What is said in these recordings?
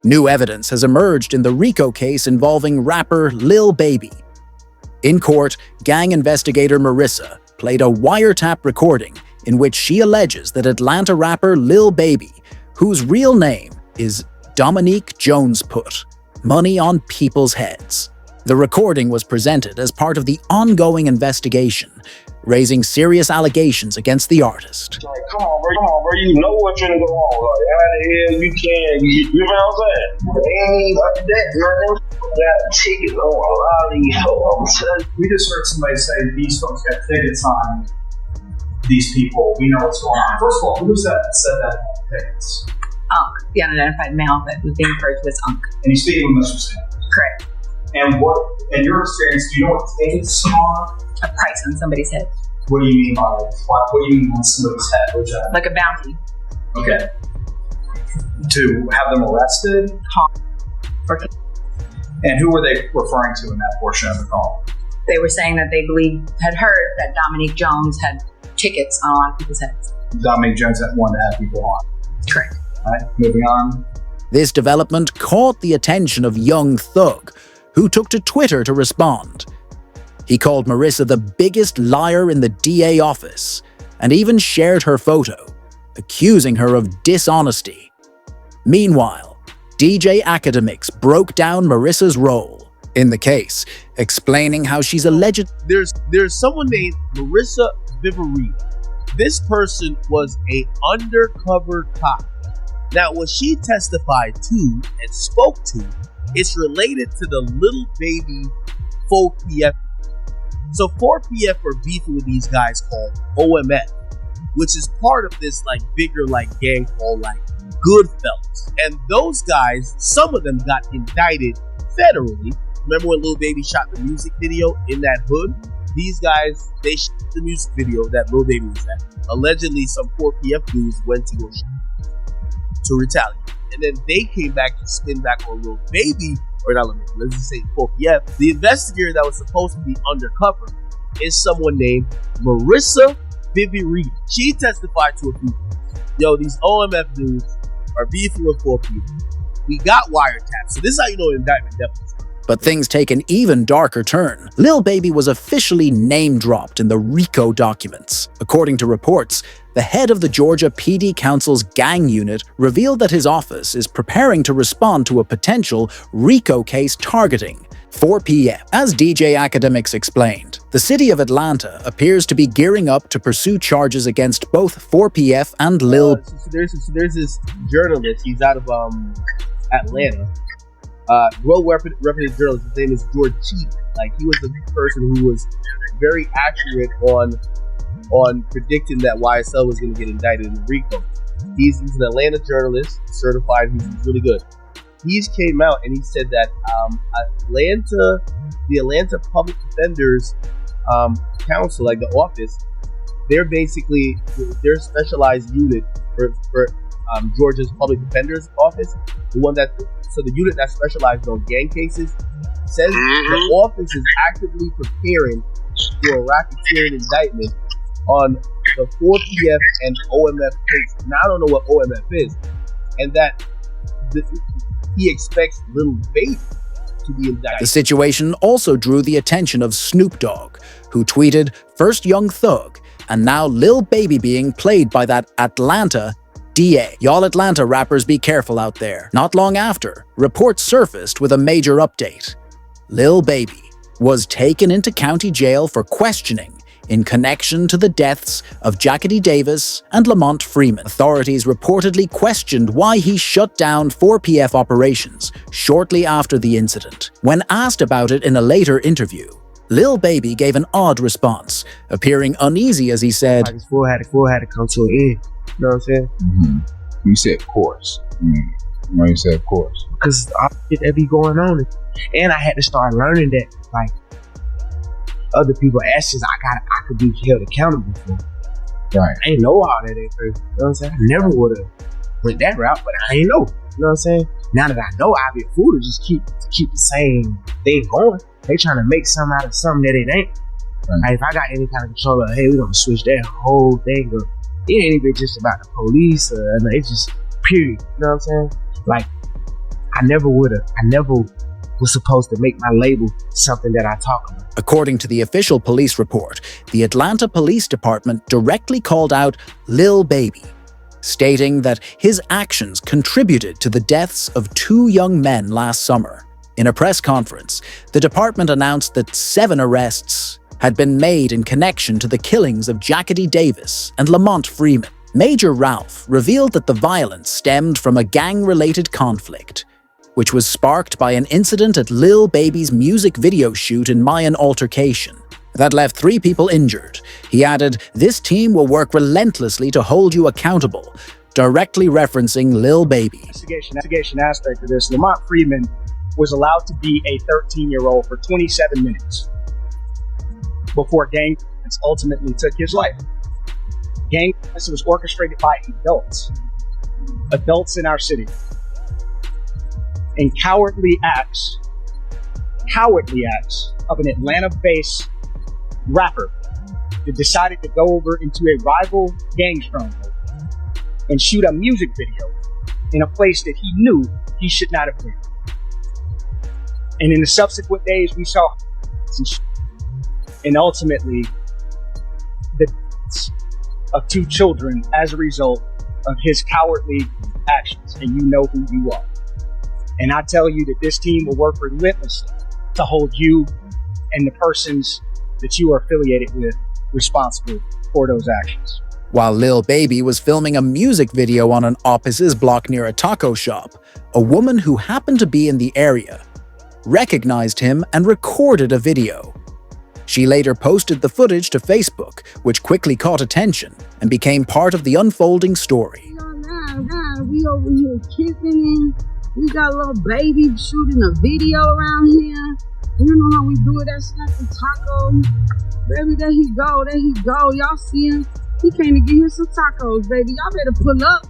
New evidence has emerged in the RICO case involving rapper Lil Baby. In court, gang investigator Marissa played a wiretap recording in which she alleges that Atlanta rapper Lil Baby, whose real name is Dominique Jones, put money on people's heads. The recording was presented as part of the ongoing investigation, raising serious allegations against the artist. Like, come on, bro, you know what's gonna go on. Like, how the hell you can, you know what I'm saying? They ain't like that, man. Got tickets on a lot of these folks. We just heard somebody say these folks got tickets on these people. We know what's going on. First of all, who said that tickets? The unidentified male that was being referred to as Unk. And he's speaking with Mr. Sam. Correct. And what, in your experience, do you know what tickets are? A price on somebody's head. What do you mean by that? What do you mean on somebody's head? Like a bounty. Okay. To have them arrested? And who were they referring to in that portion of the call? They were saying that they had heard that Dominique Jones had tickets on a lot of people's heads. Dominique Jones had wanted to have people on. Correct. All right, moving on. This development caught the attention of Young Thug, who took to Twitter to respond. He called Marissa the biggest liar in the DA office and even shared her photo, accusing her of dishonesty. Meanwhile, DJ Academics broke down Marissa's role in the case, explaining how she's alleged. There's someone named Marissa Viverito. This person was an undercover cop. Now, what she testified to and spoke to, it's related to the Lil Baby 4PF. So 4PF are beefing with these guys called OMF, which is part of this bigger gang called Goodfellas. And those guys, some of them got indicted federally. Remember when Lil Baby shot the music video in that hood? These guys, they shot the music video that Lil Baby was at. Allegedly, some 4PF dudes went to go to retaliate. And then they came back to spin back on Lil Baby, or not Lil Baby, let's just say 4PF. The investigator that was supposed to be undercover is someone named Marissa Viverito. She testified to a few things. Yo, these OMF dudes are beefing with 4PF. We got wiretaps, so this is how you know indictment definitely. But things take an even darker turn. Lil Baby was officially name-dropped in the RICO documents. According to reports, the head of the Georgia PD Council's gang unit revealed that his office is preparing to respond to a potential RICO case targeting 4PF. As DJ Academics explained, the city of Atlanta appears to be gearing up to pursue charges against both 4PF and Lil. There's this journalist, he's out of Atlanta. Well-represented journalist, his name is George Cheatham. He was the person who was very accurate on predicting that YSL was going to get indicted in the RICO. He's an Atlanta journalist, certified, he's really good. He came out and he said that the Atlanta Public Defenders Council, the office, they're basically their specialized unit for Georgia's Public Defender's Office, the unit that specializes on gang cases, says the office is actively preparing for a racketeering indictment on the 4PF and OMF case. Now I don't know what OMF is, and that he expects Lil Baby to be indicted. The situation also drew the attention of Snoop Dogg, who tweeted, "First Young Thug, and now Lil Baby being played by that Atlanta DA. Y'all Atlanta rappers be careful out there." Not long after, reports surfaced with a major update. Lil Baby was taken into county jail for questioning in connection to the deaths of Jackety Davis and Lamont Freeman. Authorities reportedly questioned why he shut down 4PF operations shortly after the incident. When asked about it in a later interview, Lil Baby gave an odd response, appearing uneasy as he said, "I just had to come to an end." You know what I'm saying? Mm-hmm. You said, "Of course." Why you said, "Of course"? Because all shit that be going on, and I had to start learning that other people's actions, I could be held accountable for. Right. I ain't know all that at first. You know what I'm saying? I never would have went that route, but I ain't know. You know what I'm saying? Now that I know, I'll be a fool to just keep the same thing going. They trying to make something out of something that it ain't. Right. If I got any kind of control of, hey, we're gonna switch that whole thing up. It ain't even just about the police, it's just period. You know what I'm saying? I never was supposed to make my label something that I talk about. According to the official police report, the Atlanta Police Department directly called out Lil Baby, stating that his actions contributed to the deaths of 2 young men last summer. In a press conference, the department announced that 7 arrests had been made in connection to the killings of Jackety Davis and Lamont Freeman. Major Ralph revealed that the violence stemmed from a gang-related conflict, which was sparked by an incident at Lil Baby's music video shoot in Mayan altercation that left 3 people injured. He added, "This team will work relentlessly to hold you accountable," directly referencing Lil Baby. Investigation aspect of this, Lamont Freeman was allowed to be a 13-year-old for 27 minutes before gang violence ultimately took his life. Gang violence was orchestrated by adults in our city. And cowardly acts of an Atlanta-based rapper that decided to go over into a rival gang stronghold and shoot a music video in a place that he knew he should not have been. And in the subsequent days, we saw and ultimately the deaths of 2 children as a result of his cowardly actions. And you know who you are. And I tell you that this team will work relentlessly to hold you and the persons that you are affiliated with responsible for those actions. While Lil Baby was filming a music video on an offices block near a taco shop, a woman who happened to be in the area recognized him and recorded a video. She later posted the footage to Facebook, which quickly caught attention and became part of the unfolding story. We over here kissing. We got a little baby shooting a video around here. You know how we do it at Snapping Taco. Baby, there he go. Y'all see him? He came to get him some tacos, baby. Y'all better pull up,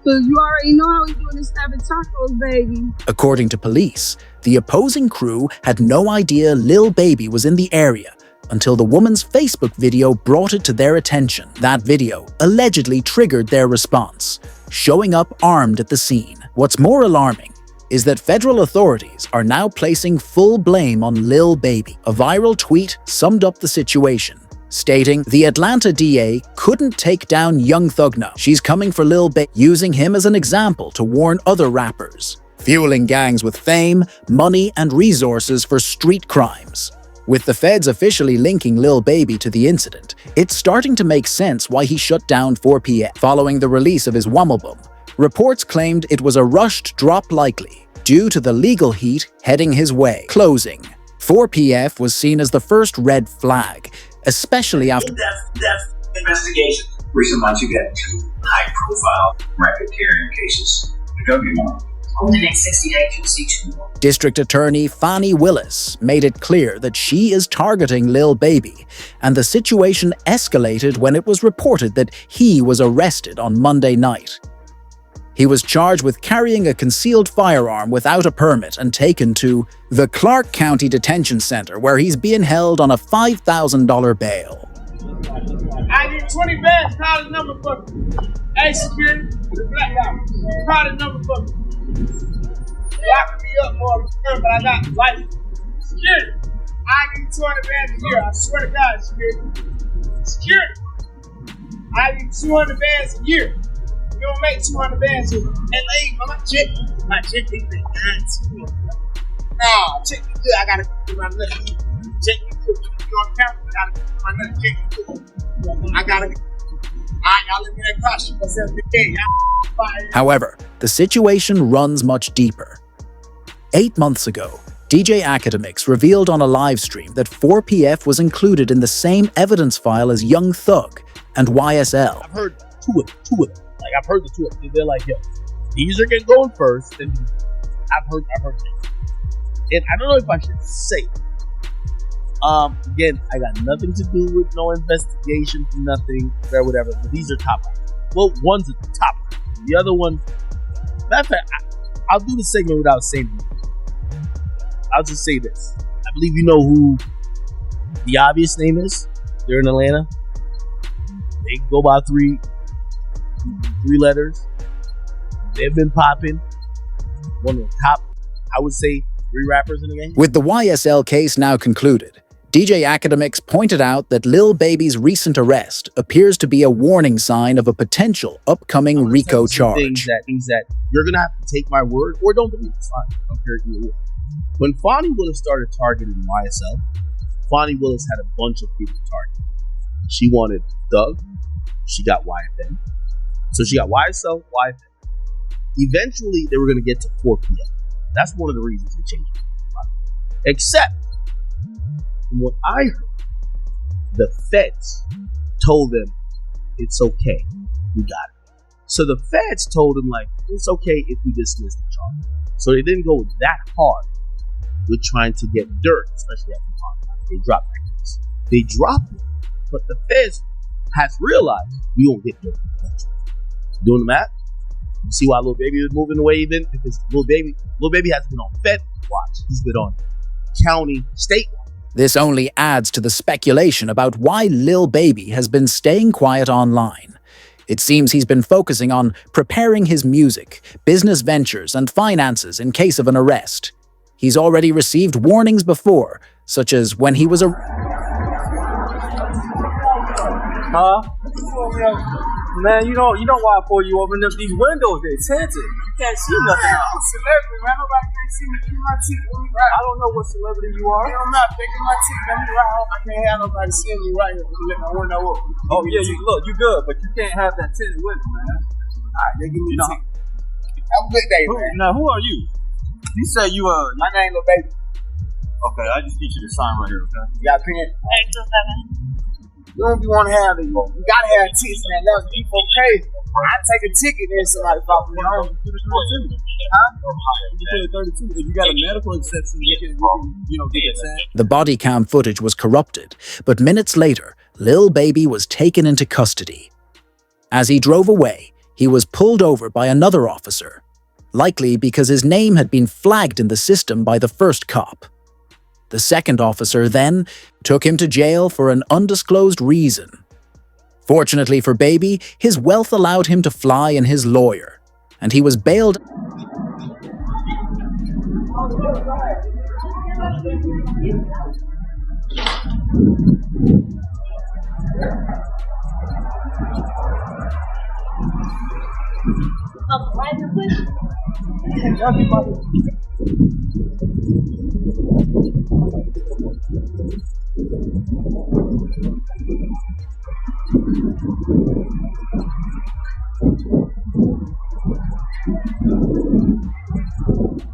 because you already know how we doing this Snapping Tacos, baby. According to police, the opposing crew had no idea Lil Baby was in the area until the woman's Facebook video brought it to their attention. That video allegedly triggered their response, showing up armed at the scene. What's more alarming is that federal authorities are now placing full blame on Lil Baby. A viral tweet summed up the situation, stating, "The Atlanta DA couldn't take down Young Thug now. She's coming for Lil Baby," using him as an example to warn other rappers, fueling gangs with fame, money, and resources for street crimes. With the feds officially linking Lil Baby to the incident, it's starting to make sense why he shut down 4PF. Following the release of his Wummelbum, reports claimed it was a rushed drop likely, due to the legal heat heading his way. Closing. 4PF was seen as the first red flag, especially after in-depth investigation. Recent months you get 2 high-profile racketeering cases. There could be more. Over the next 60 days, you'll see 2 more. District Attorney Fannie Willis made it clear that she is targeting Lil Baby, and the situation escalated when it was reported that he was arrested on Monday night. He was charged with carrying a concealed firearm without a permit and taken to the Clark County Detention Center, where he's being held on a $5,000 bail. I need 20 bands, call the number for me. Hey, security, black guy, call the number for me. Locking me up more, but I got life. Security, I need 200 bands a year, I swear to God, security. Security, I need 200 bands a year. You don't make 200 bands a year. Hey, lady, my chick is big. Nah, chick is good, I gotta do my nut. Chick is good, you on the camera, I gotta do my nut. Chick is good. I gotta. Alright, y'all let me that costume. What's up, big y'all? However, the situation runs much deeper. 8 months ago, DJ Academics revealed on a live stream that 4PF was included in the same evidence file as Young Thug and YSL. I've heard two of them. Like, I've heard the 2 of them. They're like, yo, these are getting going first, and I've heard them. And I don't know if I should say it. Again, I got nothing to do with no investigation, nothing, or whatever, but these are top. Well, one's at the top. The other one, matter of fact, I'll do the segment without saying it. I'll just say this. I believe you know who the obvious name is. They're in Atlanta. They go by three letters. They've been popping. One of the top I would say 3 rappers in the game. With the YSL case now concluded, DJ Academics pointed out that Lil Baby's recent arrest appears to be a warning sign of a potential upcoming RICO charge. Things that you're gonna have to take my word or don't believe. It's fine. I don't care if you will. When Fonnie Willis started targeting YSL, Fonnie Willis had a bunch of people to target. She wanted Thug. She got YFN. So she got YSL, YFN. Eventually, they were going to get to 4 p.m. That's one of the reasons they changed it. Except, from what I heard, the feds told them, it's okay. We got it. So the feds told them, like, it's okay if we dismiss the charge. So they didn't go that hard with trying to get dirt, especially after Fonnie. They dropped that case. They dropped it. But the feds has realized we won't get dirt. Doing the math? You see why Lil Baby is moving away even? Because Lil Baby hasn't been on Fed watch. He's been on county, state watch. This only adds to the speculation about why Lil Baby has been staying quiet online. It seems he's been focusing on preparing his music, business ventures, and finances in case of an arrest. He's already received warnings before, such as when he was Man, you know why I pull you open up these windows? They're tinted. You can't see nothing. I'm a celebrity, man. Nobody can see me through my teeth when we ride. I don't know what celebrity you are. I'm not picking my teeth. Let me ride home. I can't have nobody seeing me right here. Let my window up. Oh, yeah, you good, but you can't have that tinted window, man. All right, they give me the teeth. Have a good day, man. Now, who are you? You say you, my name Lil Baby. Okay, I just need you to sign right here, okay? You got a pen? 827. You don't be want to have it. You gotta have tickets in that level. Okay, I take a ticket and somebody follow me home. You can 32. If you got a medical exception, you can get that signed. The body cam footage was corrupted, but minutes later, Lil Baby was taken into custody. As he drove away, he was pulled over by another officer, likely because his name had been flagged in the system by the first cop. The second officer then took him to jail for an undisclosed reason. Fortunately for Baby, his wealth allowed him to fly in his lawyer, and he was bailed.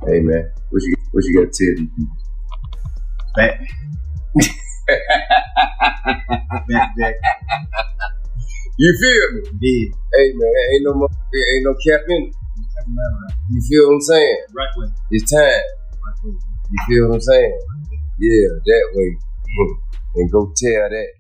Hey man, what you got to tell me? Back. Back. You feel me? Yeah. Hey man, ain't no cap in it. You feel what I'm saying? Right way. It's time. Right way. You feel what I'm saying? Yeah, that way. And go tell that.